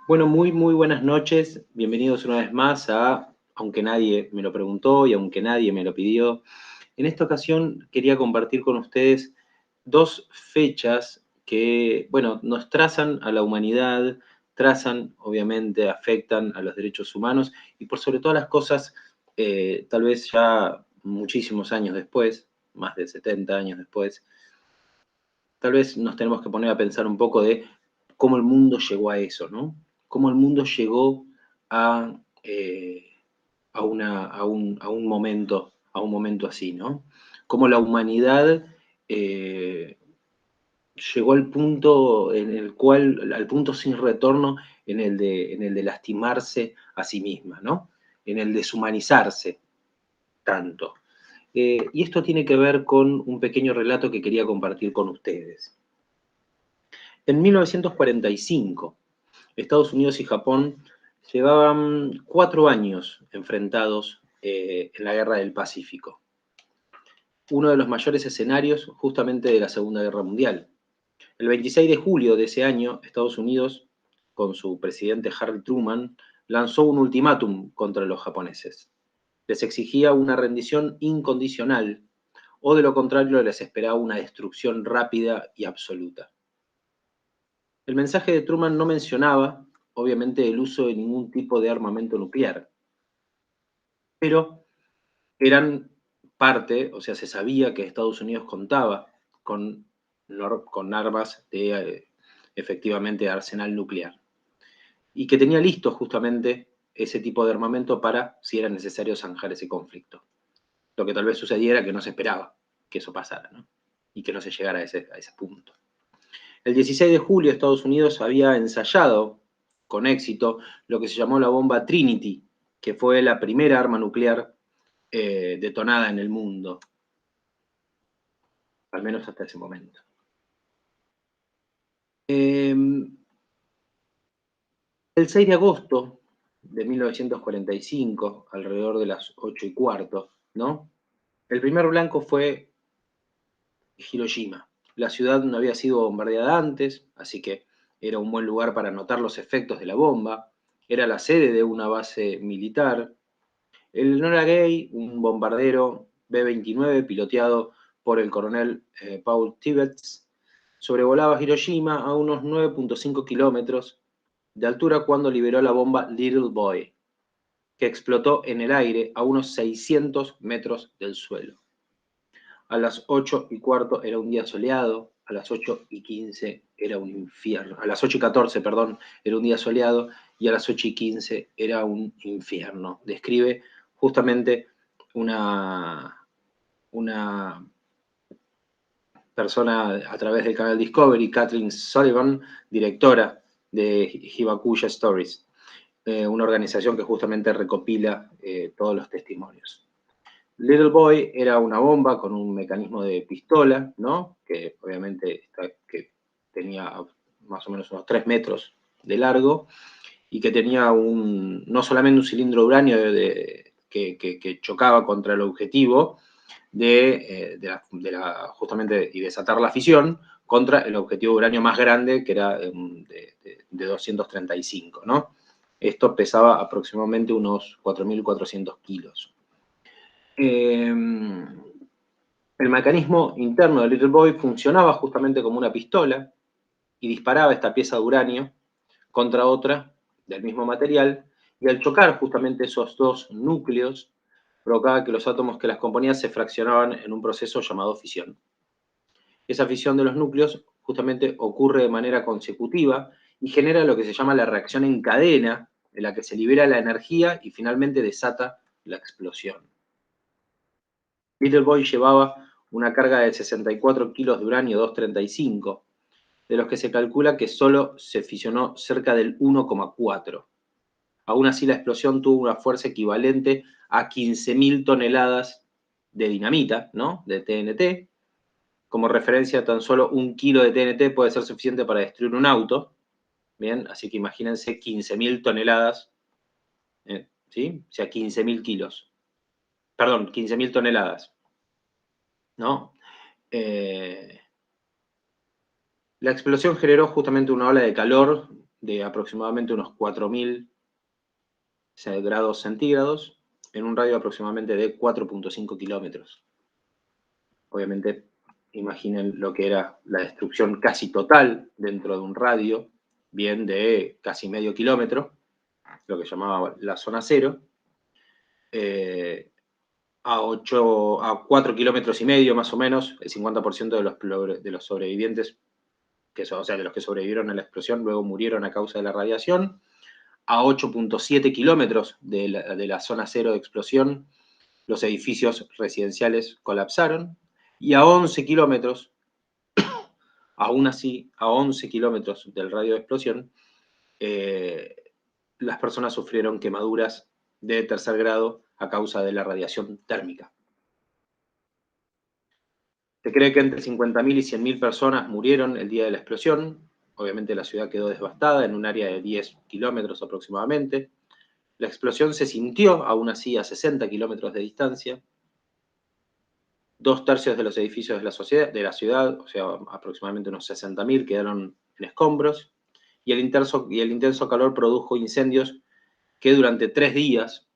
Bueno, muy buenas noches. Bienvenidos una vez más a Aunque nadie me lo preguntó y aunque nadie me lo pidió. En esta ocasión quería compartir con ustedes dos fechas que, bueno, nos trazan a la humanidad, trazan, obviamente, afectan a los derechos humanos y por sobre todas las cosas, tal vez ya muchísimos años después, más de 70 años después, tal vez nos tenemos que poner a pensar un poco de cómo el mundo llegó a eso, ¿no? Cómo el mundo llegó a, a un momento así, ¿no? Cómo la humanidad eh, llegó al punto en el cual, al punto sin retorno en el de lastimarse a sí misma, ¿no? En el deshumanizarse tanto. Y esto tiene que ver con un pequeño relato que quería compartir con ustedes. En 1945, Estados Unidos y Japón llevaban 4 años enfrentados en la Guerra del Pacífico, uno de los mayores escenarios justamente de la Segunda Guerra Mundial. El 26 de julio de ese año, Estados Unidos, con su presidente Harry Truman, lanzó un ultimátum contra los japoneses. Les exigía una rendición incondicional o de lo contrario les esperaba una destrucción rápida y absoluta. El mensaje de Truman no mencionaba, obviamente, el uso de ningún tipo de armamento nuclear, pero eran parte, o sea, se sabía que Estados Unidos contaba con, con armas de, efectivamente, de arsenal nuclear y que tenía listo justamente ese tipo de armamento para, si era necesario, zanjar ese conflicto. Lo que tal vez sucediera que no se esperaba que eso pasara, ¿no? Y que no se llegara a ese punto. El 16 de julio Estados Unidos había ensayado con éxito lo que se llamó la bomba Trinity, que fue la primera arma nuclear detonada en el mundo, al menos hasta ese momento. El 6 de agosto de 1945, alrededor de las 8:15, ¿no? El primer blanco fue Hiroshima. La ciudad no había sido bombardeada antes, así que era un buen lugar para notar los efectos de la bomba. Era la sede de una base militar. El Enola Gay, un bombardero B-29 piloteado por el coronel Paul Tibbets, sobrevolaba Hiroshima a unos 9.5 kilómetros de altura cuando liberó la bomba Little Boy, que explotó en el aire a unos 600 metros del suelo. A las 8:15 era un día soleado, a las 8:15 era un infierno, a las 8:14, perdón, era un día soleado y a las 8:15 era un infierno. Describe justamente una persona a través del canal Discovery, Kathleen Sullivan, directora de Hibakusha Stories, una organización que justamente recopila todos los testimonios. Little Boy era una bomba con un mecanismo de pistola, ¿no? Que obviamente que tenía más o menos unos 3 metros de largo y que tenía no solamente un cilindro de uranio que chocaba contra el objetivo justamente y desatar la fisión contra el objetivo de uranio más grande que era de 235, ¿no? Esto pesaba aproximadamente unos 4.400 kilos. El mecanismo interno de Little Boy funcionaba justamente como una pistola y disparaba esta pieza de uranio contra otra del mismo material, y al chocar justamente esos dos núcleos, provocaba que los átomos que las componían se fraccionaban en un proceso llamado fisión. Esa fisión de los núcleos justamente ocurre de manera consecutiva y genera lo que se llama la reacción en cadena, en la que se libera la energía y finalmente desata la explosión. Little Boy llevaba una carga de 64 kilos de uranio 235, de los que se calcula que solo se fisionó cerca del 1,4. Aún así, la explosión tuvo una fuerza equivalente a 15.000 toneladas de dinamita, ¿no? De TNT. Como referencia, tan solo 1 kilo de TNT puede ser suficiente para destruir un auto. Bien, así que imagínense 15.000 toneladas, ¿sí? O sea, 15.000 kilos. Perdón, 15.000 toneladas, ¿no? La explosión generó justamente una ola de calor de aproximadamente unos 4.000 grados centígrados en un radio aproximadamente de 4,5 kilómetros. Obviamente, imaginen lo que era la destrucción casi total dentro de un radio, bien de casi medio kilómetro, lo que llamaba la zona cero, a 4 kilómetros y medio más o menos, el 50% de los sobrevivientes, o sea, de los que sobrevivieron a la explosión, luego murieron a causa de la radiación. A 8,7 kilómetros de la zona cero de explosión, los edificios residenciales colapsaron. Y a 11 kilómetros, aún así, a 11 kilómetros del radio de explosión, las personas sufrieron quemaduras de tercer grado a causa de la radiación térmica. Se cree que entre 50.000 y 100.000 personas murieron el día de la explosión. Obviamente la ciudad quedó devastada en un área de 10 kilómetros aproximadamente. La explosión se sintió aún así a 60 kilómetros de distancia. 2/3 de los edificios de la ciudad, o sea, aproximadamente unos 60.000, quedaron en escombros. Y el intenso calor produjo incendios que durante 3 días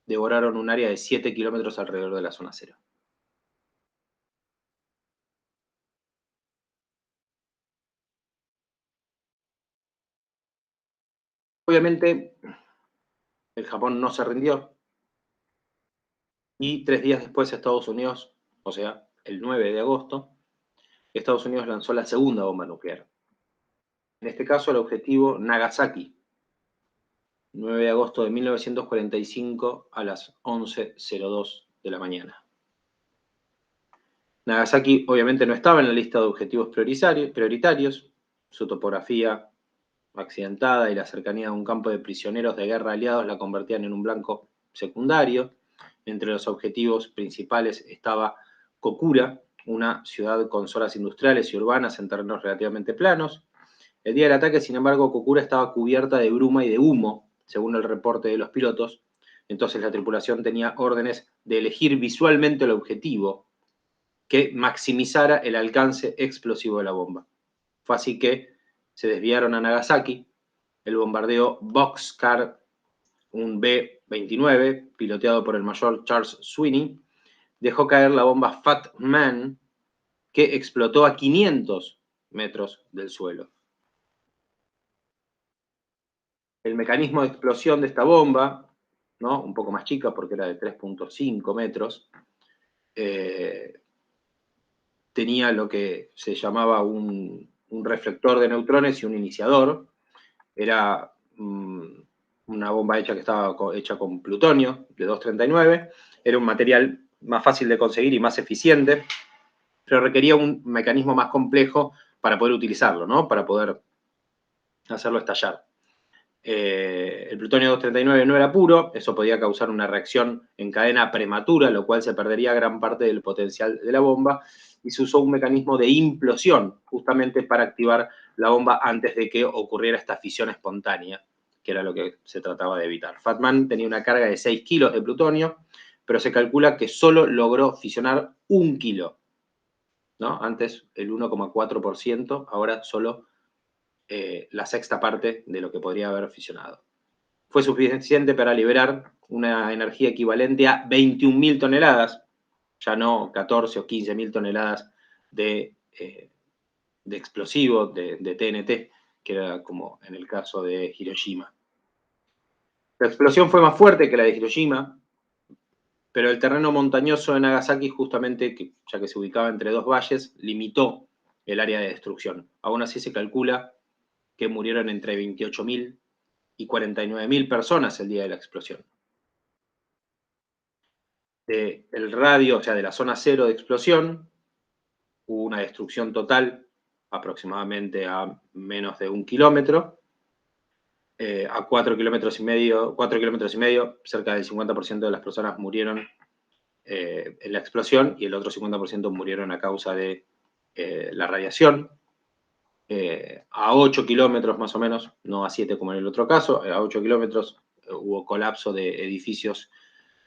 devoraron un área de 7 kilómetros alrededor de la zona cero. Obviamente, el Japón no se rindió y 3 días después Estados Unidos, o sea, el 9 de agosto, Estados Unidos lanzó la segunda bomba nuclear. En este caso, el objetivo Nagasaki, 9 de agosto de 1945 a las 11:02 de la mañana. Nagasaki obviamente no estaba en la lista de objetivos prioritarios. Su topografía accidentada y la cercanía de un campo de prisioneros de guerra aliados la convertían en un blanco secundario. Entre los objetivos principales estaba Kokura, una ciudad con zonas industriales y urbanas en terrenos relativamente planos. El día del ataque, sin embargo, Kokura estaba cubierta de bruma y de humo, según el reporte de los pilotos. Entonces la tripulación tenía órdenes de elegir visualmente el objetivo que maximizara el alcance explosivo de la bomba. Fue así que se desviaron a Nagasaki. El bombardeo Boxcar, un B-29, piloteado por el mayor Charles Sweeney, dejó caer la bomba Fat Man, que explotó a 500 metros del suelo. El mecanismo de explosión de esta bomba, ¿no?, un poco más chica porque era de 3,5 metros, tenía lo que se llamaba un reflector de neutrones y un iniciador. Era una bomba que estaba hecha con plutonio de 239. Era un material más fácil de conseguir y más eficiente, pero requería un mecanismo más complejo para poder utilizarlo, ¿no?, para poder hacerlo estallar. El plutonio 239 no era puro, eso podía causar una reacción en cadena prematura, lo cual se perdería gran parte del potencial de la bomba, y se usó un mecanismo de implosión justamente para activar la bomba antes de que ocurriera esta fisión espontánea, que era lo que se trataba de evitar. Fat Man tenía una carga de 6 kilos de plutonio, pero se calcula que solo logró fisionar 1 kilo, ¿no? Antes el 1,4%, ahora solo la sexta parte de lo que podría haber fisionado. Fue suficiente para liberar una energía equivalente a 21.000 toneladas, ya no 14 o 15.000 toneladas de explosivo, de TNT, que era como en el caso de Hiroshima. La explosión fue más fuerte que la de Hiroshima, pero el terreno montañoso de Nagasaki, justamente, ya que se ubicaba entre dos valles, limitó el área de destrucción. Aún así se calcula que murieron entre 28.000 y 49.000 personas el día de la explosión. El radio, o sea, de la zona cero de explosión, hubo una destrucción total aproximadamente a menos de 1 kilómetro. A 4,5 kilómetros, cerca del 50% de las personas murieron en la explosión y el otro 50% murieron a causa de la radiación. A 8 kilómetros más o menos, no a 7 como en el otro caso, a 8 kilómetros hubo colapso de edificios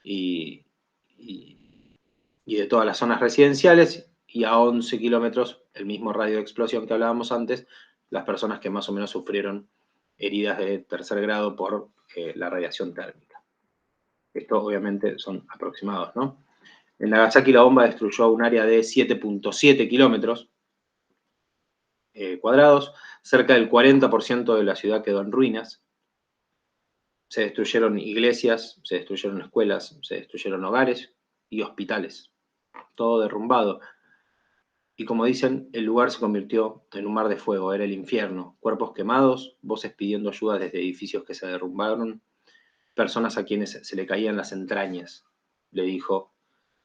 y de todas las zonas residenciales, y a 11 kilómetros, el mismo radio de explosión que hablábamos antes, las personas que más o menos sufrieron heridas de tercer grado por la radiación térmica. Esto obviamente son aproximados, ¿no? En Nagasaki la bomba destruyó un área de 7.7 kilómetros cuadrados, cerca del 40% de la ciudad quedó en ruinas. Se destruyeron iglesias, se destruyeron escuelas, se destruyeron hogares y hospitales. Todo derrumbado. Y como dicen, el lugar se convirtió en un mar de fuego, era el infierno. Cuerpos quemados, voces pidiendo ayuda desde edificios que se derrumbaron, personas a quienes se le caían las entrañas, le dijo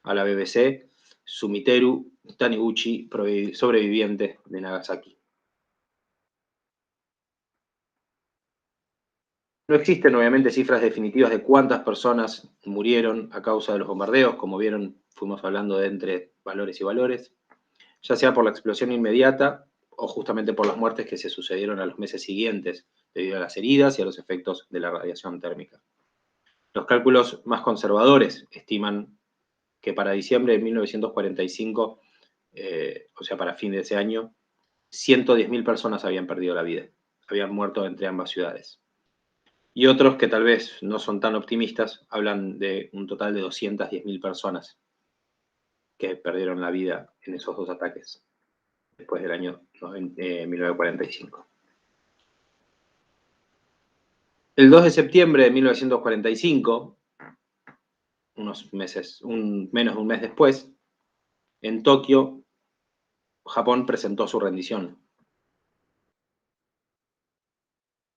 a la BBC Sumiteru Taniguchi, sobreviviente de Nagasaki. No existen, obviamente, cifras definitivas de cuántas personas murieron a causa de los bombardeos. Como vieron, fuimos hablando de entre valores y valores, ya sea por la explosión inmediata o justamente por las muertes que se sucedieron a los meses siguientes, debido a las heridas y a los efectos de la radiación térmica. Los cálculos más conservadores estiman que para diciembre de 1945, o sea, para fin de ese año, 110.000 personas habían perdido la vida, habían muerto entre ambas ciudades. Y otros que tal vez no son tan optimistas hablan de un total de 210.000 personas que perdieron la vida en esos dos ataques después del año 1945. El 2 de septiembre de 1945, unos meses, menos de un mes después, en Tokio, Japón presentó su rendición.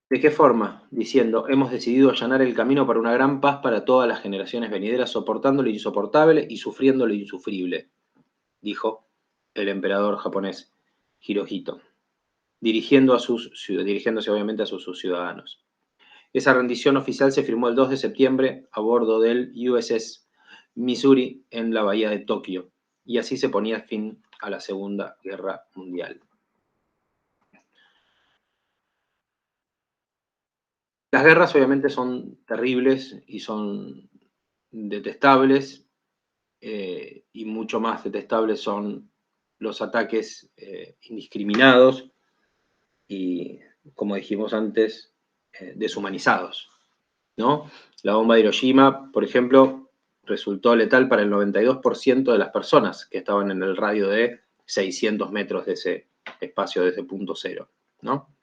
¿De qué forma? Diciendo, hemos decidido allanar el camino para una gran paz para todas las generaciones venideras, soportando lo insoportable y sufriendo lo insufrible, dijo el emperador japonés Hirohito, dirigiéndose obviamente a sus ciudadanos. Esa rendición oficial se firmó el 2 de septiembre a bordo del USS Missouri en la bahía de Tokio, y así se ponía fin a la Segunda Guerra Mundial. Las guerras obviamente son terribles y son detestables, y mucho más detestables son los ataques indiscriminados y, como dijimos antes, deshumanizados, ¿no? La bomba de Hiroshima, por ejemplo, resultó letal para el 92% de las personas que estaban en el radio de 600 metros de ese espacio, de ese punto cero, ¿no?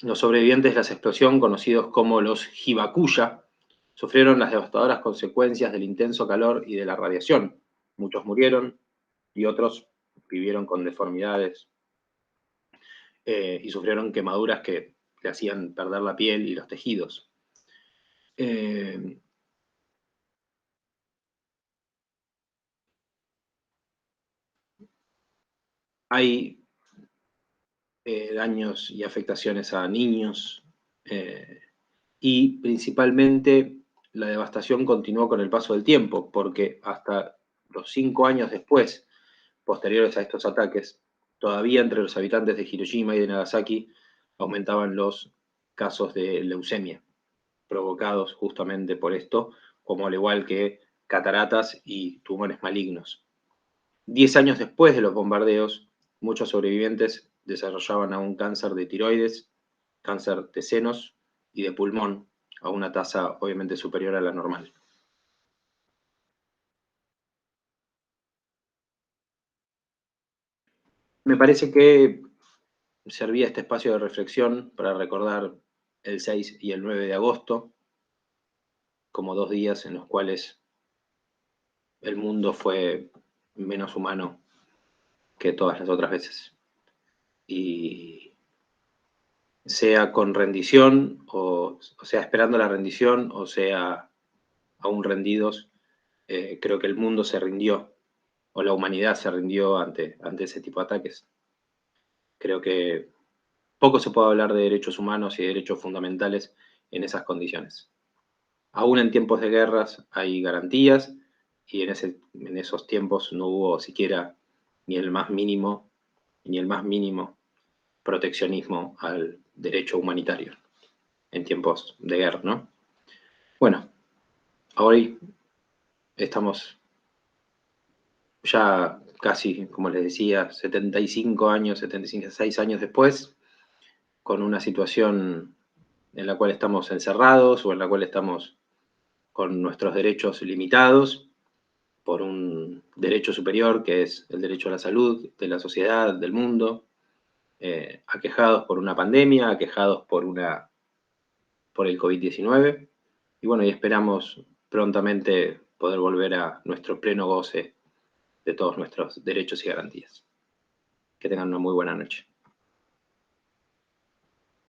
Los sobrevivientes de la explosión, conocidos como los Hibakuya, sufrieron las devastadoras consecuencias del intenso calor y de la radiación. Muchos murieron y otros vivieron con deformidades y sufrieron quemaduras que le hacían perder la piel y los tejidos. Hay daños y afectaciones a niños, y principalmente la devastación continuó con el paso del tiempo, porque hasta los 5 años después, posteriores a estos ataques, todavía entre los habitantes de Hiroshima y de Nagasaki aumentaban los casos de leucemia, provocados justamente por esto, como al igual que cataratas y tumores malignos. 10 años después de los bombardeos, muchos sobrevivientes desarrollaban aún cáncer de tiroides, cáncer de senos y de pulmón, a una tasa obviamente superior a la normal. Me parece que servía este espacio de reflexión para recordar el 6 y el 9 de agosto como 2 días en los cuales el mundo fue menos humano que todas las otras veces. Y sea con rendición, o sea esperando la rendición, o sea aún rendidos, creo que el mundo se rindió, o la humanidad se rindió ante ese tipo de ataques. Creo que poco se puede hablar de derechos humanos y de derechos fundamentales en esas condiciones. Aún en tiempos de guerras hay garantías, y en esos tiempos no hubo siquiera ni el más mínimo proteccionismo al derecho humanitario en tiempos de guerra, ¿no? Bueno, hoy estamos ya casi, como les decía, 75 años, 76 años después, con una situación en la cual estamos encerrados o en la cual estamos con nuestros derechos limitados por un derecho superior que es el derecho a la salud de la sociedad, del mundo, aquejados por una pandemia, aquejados por el COVID-19, y bueno, y esperamos prontamente poder volver a nuestro pleno goce de todos nuestros derechos y garantías. Que tengan una muy buena noche.